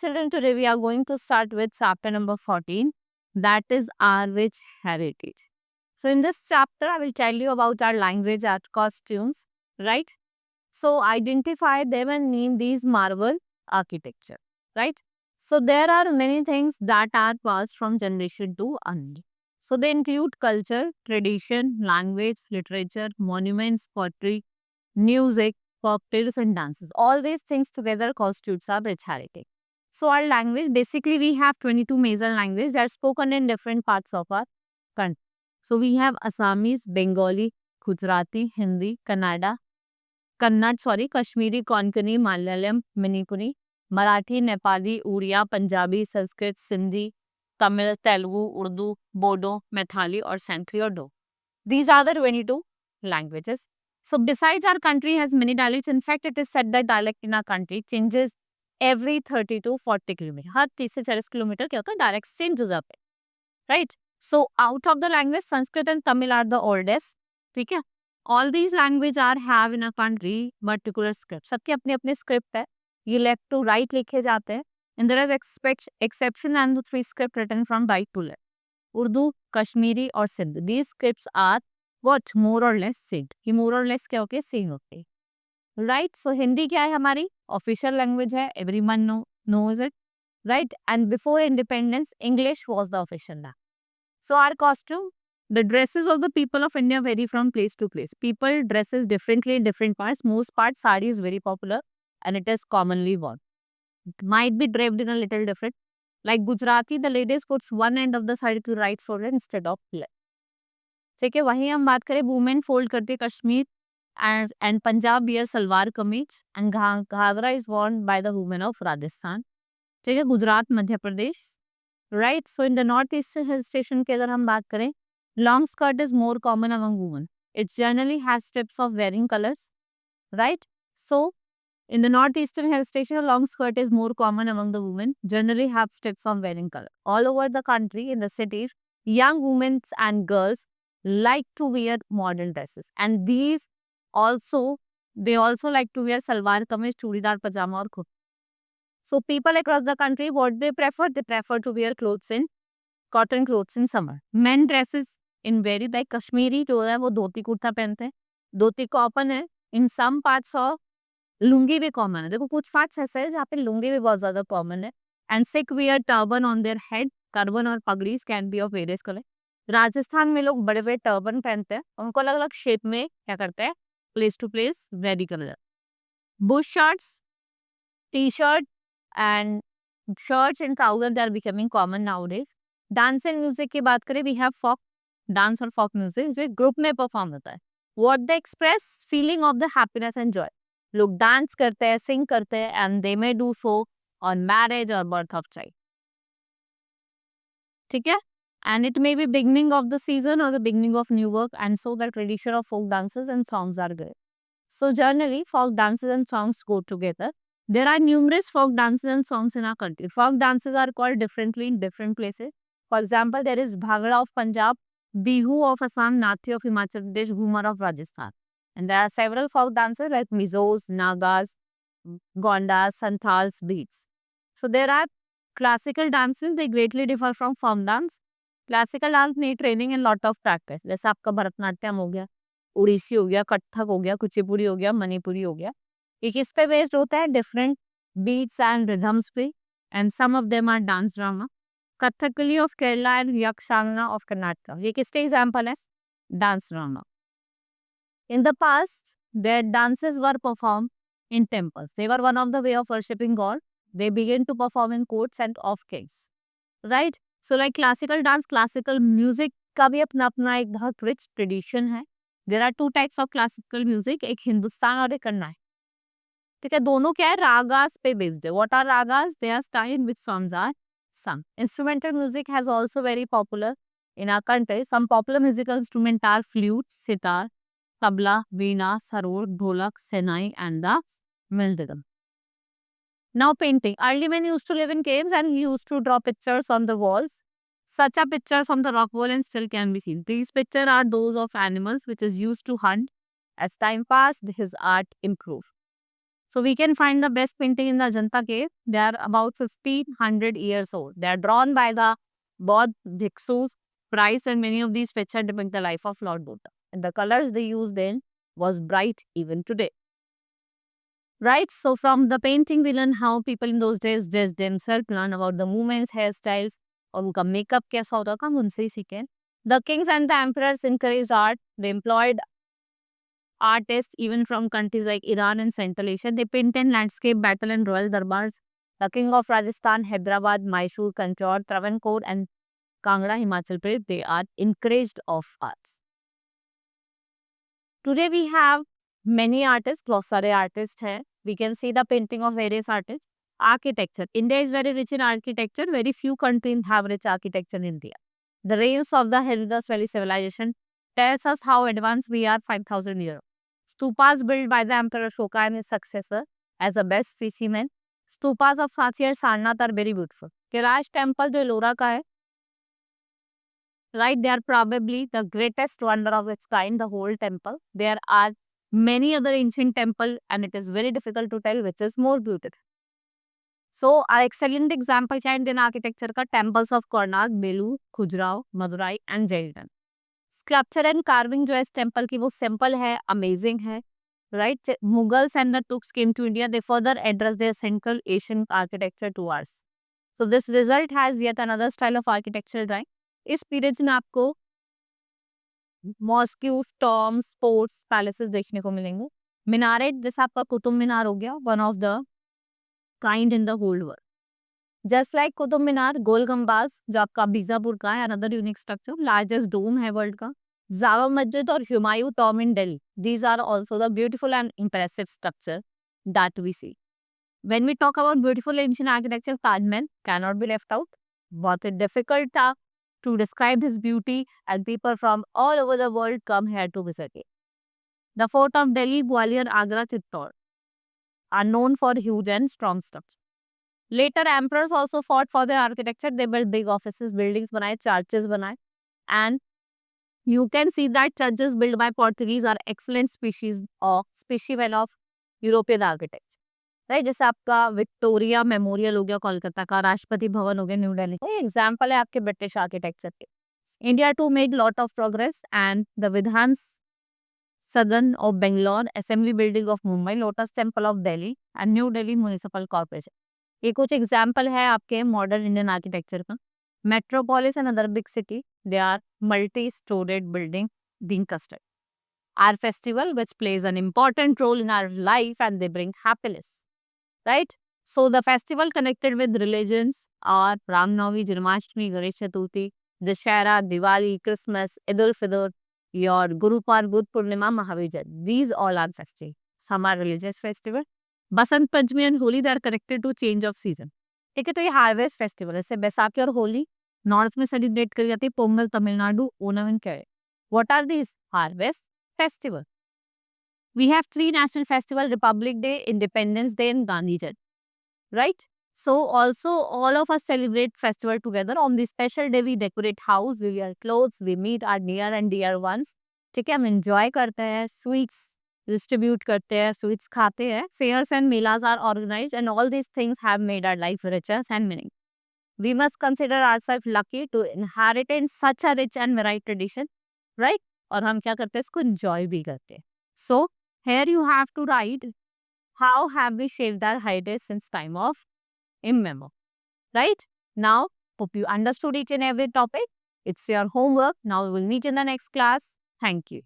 children, today we are going to start with chapter number 14, that is our rich heritage. So, in this chapter, I will tell you about our language, art, costumes, right? So, identify them and name these marvel architecture, right? So, there are many things that are passed from generation to another. So, they include culture, tradition, language, literature, monuments, pottery, music, cocktails, and dances. All these things together constitutes our rich heritage. So our language, basically we have 22 major languages that are spoken in different parts of our country. So we have Assamese, Bengali, Gujarati, Hindi, Kashmiri, Konkani, Malayalam, Manipuri, Marathi, Nepali, Uriya, Punjabi, Sanskrit, Sindhi, Tamil, Telugu, Urdu, Bodo, Methali, or Sanskrit or Do. These are the 22 languages. So besides our country has many dialects, in fact it is said that dialect in our country changes every 30 to 40 kilometer. हर 30 से 40 kilometre क्या होता है dialect change हो जाते हैं, right? So out of the language Sanskrit and Tamil are the oldest, ठीक है? All these language are have in a country particular script, सबके अपने अपने स्क्रिप्ट है, ये लेफ्ट टू राइट लिखे जाते हैं, and there is exception and the three script written from right to left, Urdu, Kashmiri और Sindh. These scripts are what more or less same, कि more or less क्या होके सेम होते हैं, राइट? सो हिंदी क्या है हमारी ऑफिशियल लैंग्वेज है, everyone knows it, right? And before independence English was the official language. So our costume, the dresses of the people of India vary from place to place. People dresses differently in different parts. Most parts sari is very popular and it is commonly worn. It might be draped in a little different. Like Gujarati, the ladies puts one end of the sari to right shoulder instead of left. ठीक है, वहीं हम बात करें women fold करते Kashmir and Punjab wear salwar kameez and ghagra is worn by the women of Rajasthan. ठीक है, Gujarat, Madhya Pradesh, right? So in the north eastern hill station की अगर हम बात करें, long skirt is more common among women. It's generally has strips of varying colours, right? So in the northeastern hill station, a long skirt is more common among the women, generally have strips of varying color. All over the country, in the cities, young women and girls like to wear modern dresses. And these also, they also like to wear salwar kameez, churidar, pajama or kurta. So people across the country, what they prefer? They prefer to wear cotton clothes in summer. Men dresses in vary, like Kashmiri जो है वो धोती कुर्ता पहनते हैं. धोती common है. In some parts of lungi भी common है. देखो कुछ पार्ट्स ऐसे है जहाँ पे लुंगी भी बहुत ज्यादा कॉमन है. And Sikh wear turban on their head. Turban और पगड़ीज can be of various colour. Rajasthan में लोग बड़े बड़े टर्बन पहनते हैं, उनको अलग अलग शेप में क्या करते हैं, place to place very colour. Bush shirts, T shirt and shirts and trouser they are becoming common nowadays. Dance and music की बात करें, वी हैव फोक डांस और फोक म्यूजिक जो ग्रुप में परफॉर्म होता है. What they express feeling of the happiness and joy. लोग dance करते हैं, सिंग करते हैं, and they may do so on marriage और बर्थ ऑफ चाइल्ड. ठीक है, and it may be beginning of the season और the beginning of new work, and so the tradition of folk dances and songs are great. So generally, folk dances and songs go together. There are numerous folk dances and songs in our country. Folk dances are called differently in different places. For example, there is Bhangra of Punjab, Bihu of Assam, Nathi of Himachal Pradesh, Ghumar of Rajasthan. And there are several folk dances like Mizos, Nagas, Gondas, Santals, Beats. So there are classical dances, they greatly differ from folk dance. Classical dance need training and lot of practice. जैसे आपका भरतनाट्यम हो गया, उड़ीसी हो गया, कथक हो गया, कुचिपुड़ी हो गया, मणिपुरी हो गया. ये किस पे बेस्ड होता है? डिफरेंट बीट्स एंड रिदम्स पे, and some of them are dance drama. Kathakali of Kerala and Yakshagana of Karnataka, ये किसके एग्जांपल है? Dance drama. In the past, their dances were performed in temples. They were one of the way of worshipping God. They began to perform in courts and of kings. Right? So like classical dance, classical music का भी अपना अपना एक बहुत rich tradition है. There are two types of classical music, एक हिंदुस्तान और एक कर्नाटक. ठीक है, दोनों क्या है? रागास पे बेस्ड है. What are ragas? They are style in which songs are sung. Instrumental music has also very popular in our country. Some popular musical instruments are flute, sitar, tabla, veena, sarod, dholak, senai, and the mridangam. Now painting. Early men used to live in caves and he used to draw pictures on the walls. Such a picture from the rock wall and still can be seen. These pictures are those of animals which is used to hunt. As time passed, his art improved. So we can find the best painting in the Ajanta cave. They are about 1500 years old. They are drawn by the Bodh Bhikshus. Christ and many of these pictures depict the life of Lord Buddha. And the colors they used then was bright even today. Right? So from the painting, we learn how people in those days dressed themselves, learn about the movements, hairstyles, और उनका makeup कैसा होता था हम उनसे ही सीखें. The kings and the emperors encouraged art. They employed artists even from countries like Iran and Central Asia. They painted landscape, battle and royal darbars. The king of Rajasthan, Hyderabad, Mysore, Kanchur, Travancore and Kangra, Himachal Pradesh, they are encouraged of arts. Today we have many artists, बहुत सारे artists हैं. We can see the painting of various artists. Architecture. India is very rich in architecture. Very few countries have rich architecture in India. The ruins of the Indus Valley civilization tells us how advanced we are 5,000 years. Stupas built by the Emperor Ashoka and his successor as a best specimen. Stupas of Sanchi and Sarnath are very beautiful. Kailash temple जो Ellora का है, right? They are probably the greatest wonder of its kind, the whole temple. There are many other ancient temples and it is very difficult to tell which is more beautiful. So, our excellent example है Indian architecture का temples of Karnak, Belur, Khajuraho, Madurai and Jailtan. Sculpture and carving जो है इस temple की वो simple है, amazing है, right? Mughals and the Turks came to India, they further addressed their Central Asian architecture to ours. So, this result has yet another style of architectural drawing. इस period में आपको मॉस्क्यूज, Tom's, forts, palaces देखने को मिलेंगे. Minaret जैसा आपका कुतुब मीनार हो गया, one of the kind in the whole world. Just like Qutub Minar, Gol Gumbaz जो आपका बीजापुर का है, another unique structure, largest dome है वर्ल्ड का. जामा मस्जिद और Humayun tomb in Delhi, these are also the beautiful and impressive structure that we see. When we talk about beautiful ancient architecture, Taj Mahal cannot be left out. बहुत difficult था to describe his beauty and people from all over the world come here to visit it. The fort of Delhi, Gwalior, Agra, Chittor are known for huge and strong structure. Later emperors also fought for their architecture. They built big offices, buildings बनाए, churches बनाए, and you can see that churches built by Portuguese are excellent specimen of European architecture. Right, जैसे आपका Victoria memorial हो गया कोलकाता का, राष्ट्रपति भवन हो गया new Delhi का, ये एग्जाम्पल है आपके ब्रिटिश आर्किटेक्चर के. India too made lot of progress and the Vidhan Sadan of Bangalore, assembly building of Mumbai, lotus temple of Delhi and New Delhi municipal corporation. ये कुछ एग्जाम्पल है आपके मॉडर्न इंडियन आर्किटेक्चर का. Metropolis and other big city, they are multi storeyed building being constructed. Our festival which plays an important role in our life and they bring happiness. Right? So the festival connected with religions are Ram Navami, Janmashtami, Ganesh Chaturthi, Dashera, Diwali, Christmas, Eid al-Fitr, your Guru Parv, Budh Purnima, Mahavir Jayanti. These all are festive. Some are religious festival. Basant Panchami and Holi, they are connected to change of season. ठीक है, तो ये harvest festival है. बैसाखी और Holi north में celebrate करी जाती है, Pongal Tamil Nadu, Onam and Kerala. What are these? Harvest festival. We have 3 national festivals: Republic Day, Independence Day and Gandhi Jayanti. Right? So also all of us celebrate festival together. On this special day we decorate house, we wear clothes, we meet our near and dear ones. ठीक है, हम enjoy करते हैं, sweets distribute करते हैं, sweets खाते हैं. Fairs and melas are organized and all these things have made our life richer and meaningful. We must consider ourselves lucky to inherit in such a rich and varied tradition. Right? और हम क्या करते हैं, इसको enjoy भी करते हैं. So, here you have to write how have we shaped our heritage since time of immemorial. Right? Now, hope you understood each and every topic. It's your homework. Now we will meet in the next class. Thank you.